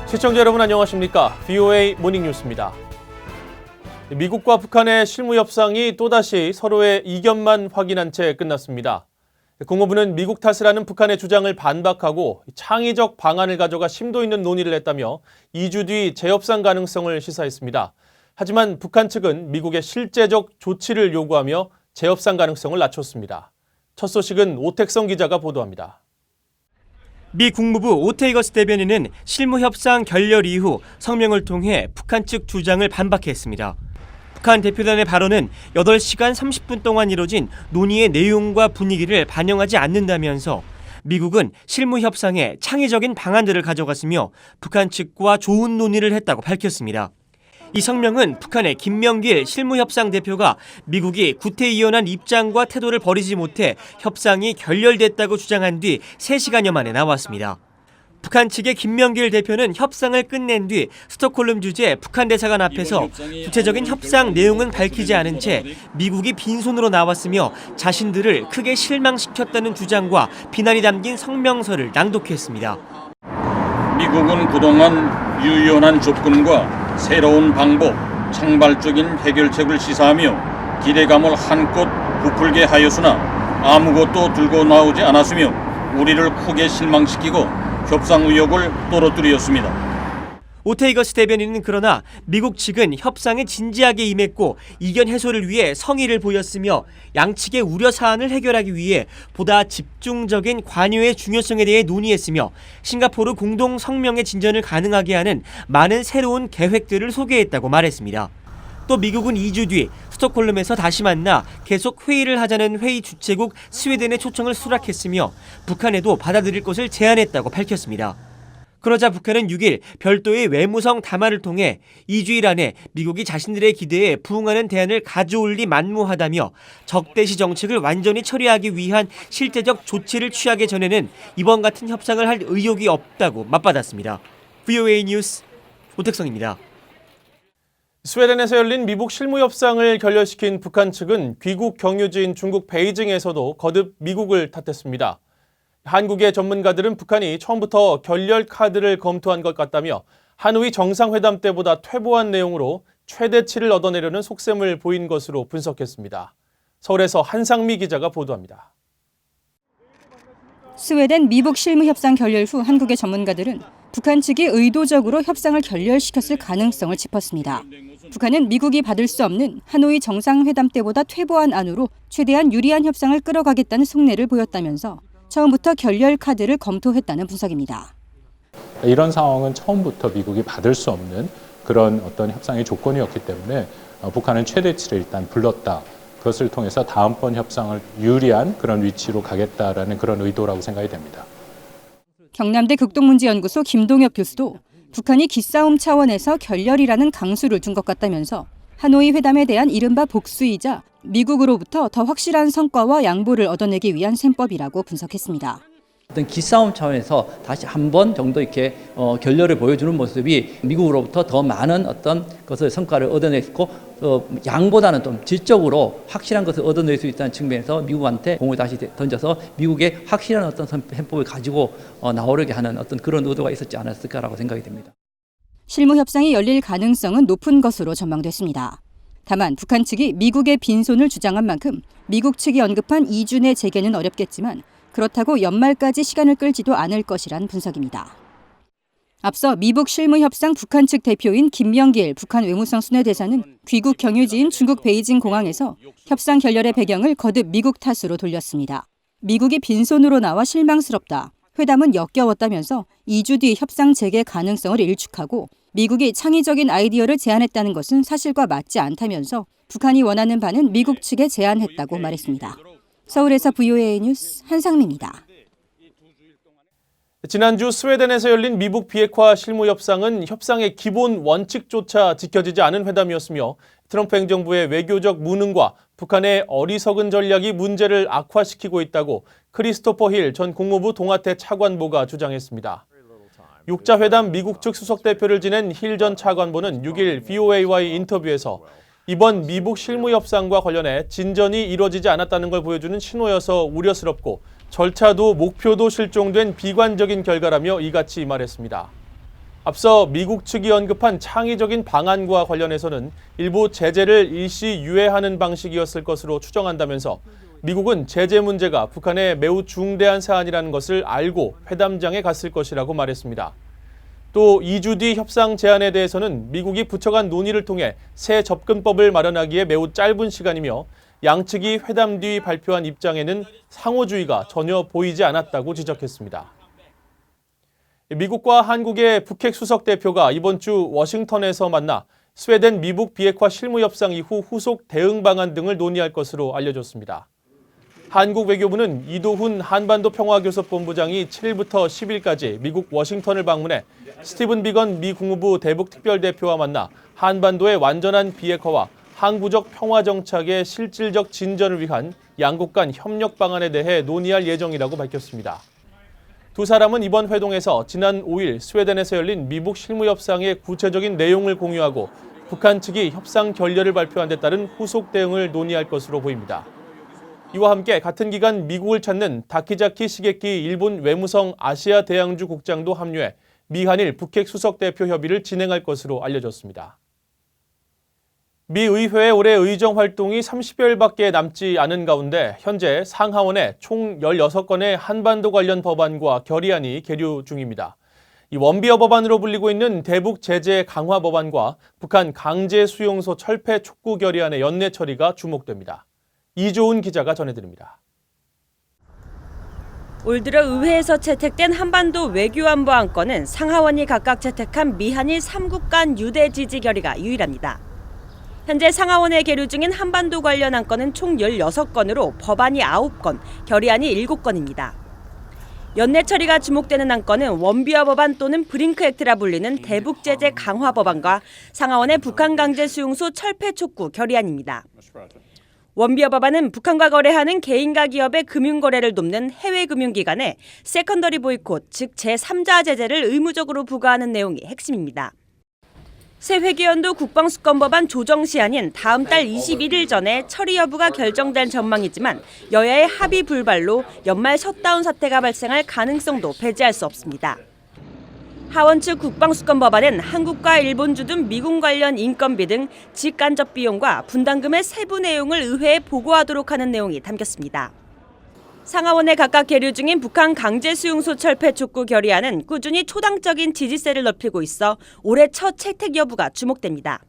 시청자 여러분 안녕하십니까? VOA 모닝뉴스입니다. 미국과 북한의 실무 협상이 또다시 서로의 이견만 확인한 채 끝났습니다. 국무부는 미국 탓을 하는 북한의 주장을 반박하고 창의적 방안을 가져가 심도 있는 논의를 했다며 2주 뒤 재협상 가능성을 시사했습니다. 하지만 북한 측은 미국의 실제적 조치를 요구하며 재협상 가능성을 낮췄습니다. 첫 소식은 오택성 기자가 보도합니다. 미 국무부 오테이거스 대변인은 실무 협상 결렬 이후 성명을 통해 북한 측 주장을 반박했습니다. 북한 대표단의 발언은 8시간 30분 동안 이뤄진 논의의 내용과 분위기를 반영하지 않는다면서 미국은 실무 협상에 창의적인 방안들을 가져갔으며 북한 측과 좋은 논의를 했다고 밝혔습니다. 이 성명은 북한의 김명길 실무협상 대표가 미국이 구태의연한 입장과 태도를 버리지 못해 협상이 결렬됐다고 주장한 뒤 3시간여 만에 나왔습니다. 북한 측의 김명길 대표는 협상을 끝낸 뒤 스톡홀름 주재 북한 대사관 앞에서 구체적인 협상 내용은 밝히지 않은 채 미국이 빈손으로 나왔으며 자신들을 크게 실망시켰다는 주장과 비난이 담긴 성명서를 낭독했습니다. 미국은 그동안 유연한 접근과 새로운 방법, 창발적인 해결책을 시사하며 기대감을 한껏 부풀게 하였으나 아무것도 들고 나오지 않았으며 우리를 크게 실망시키고 협상 의욕을 떨어뜨렸습니다. 오테이거스 대변인은 그러나 미국 측은 협상에 진지하게 임했고 이견 해소를 위해 성의를 보였으며 양측의 우려 사안을 해결하기 위해 보다 집중적인 관여의 중요성에 대해 논의했으며 싱가포르 공동 성명의 진전을 가능하게 하는 많은 새로운 계획들을 소개했다고 말했습니다. 또 미국은 2주 뒤 스톡홀름에서 다시 만나 계속 회의를 하자는 회의 주최국 스웨덴의 초청을 수락했으며 북한에도 받아들일 것을 제안했다고 밝혔습니다. 그러자 북한은 6일 별도의 외무성 담화를 통해 2주일 안에 미국이 자신들의 기대에 부응하는 대안을 가져올 리 만무하다며 적대시 정책을 완전히 처리하기 위한 실제적 조치를 취하기 전에는 이번 같은 협상을 할 의욕이 없다고 맞받았습니다. VOA 뉴스 오택성입니다. 스웨덴에서 열린 미국 실무 협상을 결렬시킨 북한 측은 귀국 경유지인 중국 베이징에서도 거듭 미국을 탓했습니다. 한국의 전문가들은 북한이 처음부터 결렬 카드를 검토한 것 같다며 하노이 정상회담 때보다 퇴보한 내용으로 최대치를 얻어내려는 속셈을 보인 것으로 분석했습니다. 서울에서 한상미 기자가 보도합니다. 스웨덴 미북 실무협상 결렬 후 한국의 전문가들은 북한 측이 의도적으로 협상을 결렬시켰을 가능성을 짚었습니다. 북한은 미국이 받을 수 없는 하노이 정상회담 때보다 퇴보한 안으로 최대한 유리한 협상을 끌어가겠다는 속내를 보였다면서 처음부터 결렬 카드를 검토했다는 분석입니다. 이런 상황은 처음부터 미국이 받을 수 없는 그런 어떤 협상의 조건이었기 때문에 북한은 최대치를 일단 불렀다. 그것을 통해서 다음번 협상을 유리한 그런 위치로 가겠다라는 그런 의도라고 생각이 됩니다. 경남대 극동문제연구소 김동엽 교수도 북한이 기싸움 차원에서 결렬이라는 강수를 둔 것 같다면서 하노이 회담에 대한 이른바 복수이자 미국으로부터 더 확실한 성과와 양보를 얻어내기 위한 셈법이라고 분석했습니다. 어떤 기싸움 차원에서 다시 한 번 정도 이렇게 결렬을 보여주는 모습이 미국으로부터 더 많은 어떤 것을 성과를 얻어냈고 양보다는 좀 질적으로 확실한 것을 얻어낼 수 있다는 측면에서 미국한테 공을 다시 던져서 미국의 확실한 어떤 셈법을 가지고 나오려게 하는 어떤 그런 의도가 있었지 않았을까라고 생각이 됩니다. 실무 협상이 열릴 가능성은 높은 것으로 전망됐습니다. 다만 북한 측이 미국의 빈손을 주장한 만큼 미국 측이 언급한 2주 내 재개는 어렵겠지만 그렇다고 연말까지 시간을 끌지도 않을 것이란 분석입니다. 앞서 미북 실무협상 북한 측 대표인 김명길 북한 외무성 순회대사는 귀국 경유지인 중국 베이징 공항에서 협상 결렬의 배경을 거듭 미국 탓으로 돌렸습니다. 미국이 빈손으로 나와 실망스럽다. 회담은 역겨웠다면서 2주 뒤 협상 재개 가능성을 일축하고 미국이 창의적인 아이디어를 제안했다는 것은 사실과 맞지 않다면서 북한이 원하는 바는 미국 측에 제안했다고 말했습니다. 서울에서 VOA 뉴스 한상미입니다. 지난주 스웨덴에서 열린 미북 비핵화 실무 협상은 협상의 기본 원칙조차 지켜지지 않은 회담이었으며 트럼프 행정부의 외교적 무능과 북한의 어리석은 전략이 문제를 악화시키고 있다고 크리스토퍼 힐 전 국무부 동아태 차관보가 주장했습니다. 6자 회담 미국 측 수석대표를 지낸 힐 전 차관보는 6일 VOA와의 인터뷰에서 이번 미북 실무 협상과 관련해 진전이 이뤄지지 않았다는 걸 보여주는 신호여서 우려스럽고 절차도 목표도 실종된 비관적인 결과라며 이같이 말했습니다. 앞서 미국 측이 언급한 창의적인 방안과 관련해서는 일부 제재를 일시 유예하는 방식이었을 것으로 추정한다면서 미국은 제재 문제가 북한의 매우 중대한 사안이라는 것을 알고 회담장에 갔을 것이라고 말했습니다. 또 2주 뒤 협상 제안에 대해서는 미국이 부처간 논의를 통해 새 접근법을 마련하기에 매우 짧은 시간이며 양측이 회담 뒤 발표한 입장에는 상호주의가 전혀 보이지 않았다고 지적했습니다. 미국과 한국의 북핵 수석 대표가 이번 주 워싱턴에서 만나 스웨덴 미북 비핵화 실무 협상 이후 후속 대응 방안 등을 논의할 것으로 알려졌습니다. 한국 외교부는 이도훈 한반도 평화교섭본부장이 7일부터 10일까지 미국 워싱턴을 방문해 스티븐 비건 미 국무부 대북 특별대표와 만나 한반도의 완전한 비핵화와 항구적 평화 정착의 실질적 진전을 위한 양국 간 협력 방안에 대해 논의할 예정이라고 밝혔습니다. 두 사람은 이번 회동에서 지난 5일 스웨덴에서 열린 미북 실무협상의 구체적인 내용을 공유하고 북한 측이 협상 결렬을 발표한 데 따른 후속 대응을 논의할 것으로 보입니다. 이와 함께 같은 기간 미국을 찾는 다키자키 시게키 일본 외무성 아시아 대양주 국장도 합류해 미한일 북핵 수석 대표 협의를 진행할 것으로 알려졌습니다. 미 의회의 올해 의정 활동이 30여일밖에 남지 않은 가운데 현재 상하원에 총 16건의 한반도 관련 법안과 결의안이 계류 중입니다. 이 원비어 법안으로 불리고 있는 대북 제재 강화 법안과 북한 강제 수용소 철폐 촉구 결의안의 연내 처리가 주목됩니다. 이조은 기자가 전해드립니다. 올 들어 의회에서 채택된 한반도 외교안보 안건은 상하원이 각각 채택한 미한일 3국 간 유대 지지 결의가 유일합니다. 현재 상하원에 계류 중인 한반도 관련 안건은 총 16건으로 법안이 9건, 결의안이 7건입니다. 연내 처리가 주목되는 안건은 원비어 법안 또는 브링크 액트라 불리는 대북 제재 강화 법안과 상하원의 북한 강제 수용소 철폐 촉구 결의안입니다. 원비어 법안은 북한과 거래하는 개인과 기업의 금융거래를 돕는 해외 금융기관에 세컨더리 보이콧, 즉 제3자 제재를 의무적으로 부과하는 내용이 핵심입니다. 새 회계연도 국방수권법안 조정 시한인 다음 달 21일 전에 처리 여부가 결정될 전망이지만 여야의 합의 불발로 연말 셧다운 사태가 발생할 가능성도 배제할 수 없습니다. 하원 측 국방수권법안은 한국과 일본주 등 미군 관련 인건비 등 직간접 비용과 분담금의 세부 내용을 의회에 보고하도록 하는 내용이 담겼습니다. 상하원에 각각 계류 중인 북한 강제 수용소 철폐 촉구 결의안은 꾸준히 초당적인 지지세를 넓히고 있어 올해 첫 채택 여부가 주목됩니다.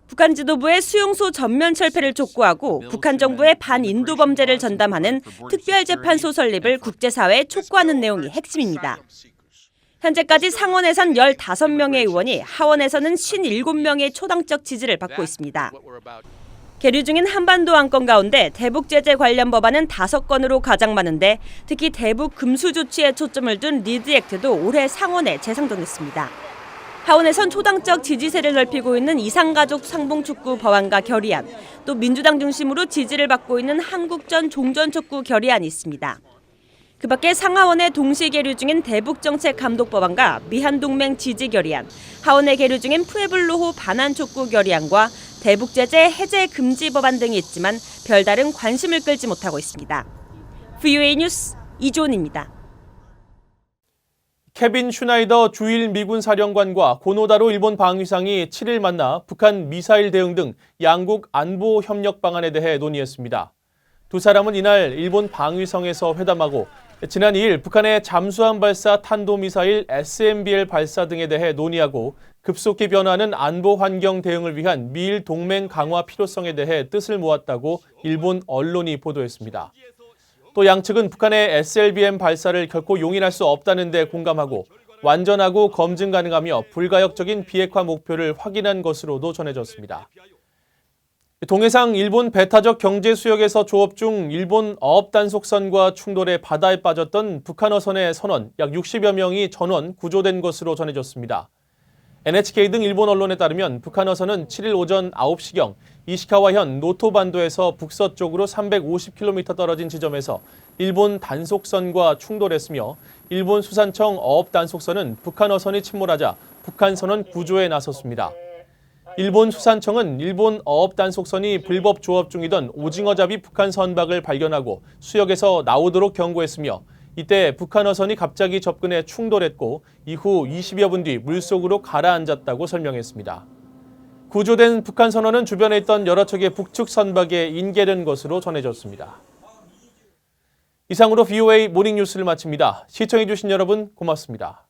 북한 지도부의 수용소 전면 철폐를 촉구하고 북한 정부의 반인도 범죄를 전담하는 특별재판소 설립을 국제사회에 촉구하는 내용이 핵심입니다. 현재까지 상원에선 15명의 의원이 하원에서는 57명의 초당적 지지를 받고 있습니다. 계류 중인 한반도 안건 가운데 대북 제재 관련 법안은 5건으로 가장 많은데 특히 대북 금수 조치에 초점을 둔 리드 액트도 올해 상원에 재상정됐습니다. 하원에선 초당적 지지세를 넓히고 있는 이상가족 상봉 촉구 법안과 결의안, 또 민주당 중심으로 지지를 받고 있는 한국전 종전 촉구 결의안이 있습니다. 그 밖에 상하원에 동시 계류 중인 대북정책 감독 법안과 미한동맹 지지 결의안, 하원에 계류 중인 푸에블로호 반환 촉구 결의안과 대북 제재 해제 금지 법안 등이 있지만 별다른 관심을 끌지 못하고 있습니다. VOA 뉴스 이조은입니다. 케빈 슈나이더 주일 미군 사령관과 고노다로 일본 방위상이 7일 만나 북한 미사일 대응 등 양국 안보 협력 방안에 대해 논의했습니다. 두 사람은 이날 일본 방위성에서 회담하고 지난 2일 북한의 잠수함 발사 탄도미사일 SMBL 발사 등에 대해 논의하고 급속히 변화하는 안보 환경 대응을 위한 미일 동맹 강화 필요성에 대해 뜻을 모았다고 일본 언론이 보도했습니다. 또 양측은 북한의 SLBM 발사를 결코 용인할 수 없다는 데 공감하고 완전하고 검증 가능하며 불가역적인 비핵화 목표를 확인한 것으로도 전해졌습니다. 동해상 일본 배타적 경제 수역에서 조업 중 일본 어업 단속선과 충돌해 바다에 빠졌던 북한 어선의 선원 약 60여 명이 전원 구조된 것으로 전해졌습니다. NHK 등 일본 언론에 따르면 북한 어선은 7일 오전 9시경 이시카와현 노토반도에서 북서쪽으로 350km 떨어진 지점에서 일본 단속선과 충돌했으며 일본 수산청 어업 단속선은 북한 어선이 침몰하자 북한 선원 구조에 나섰습니다. 일본 수산청은 일본 어업 단속선이 불법 조업 중이던 오징어잡이 북한 선박을 발견하고 수역에서 나오도록 경고했으며 이때 북한 어선이 갑자기 접근해 충돌했고 이후 20여 분 뒤 물속으로 가라앉았다고 설명했습니다. 구조된 북한 선원은 주변에 있던 여러 척의 북측 선박에 인계된 것으로 전해졌습니다. 이상으로 VOA 모닝뉴스를 마칩니다. 시청해주신 여러분 고맙습니다.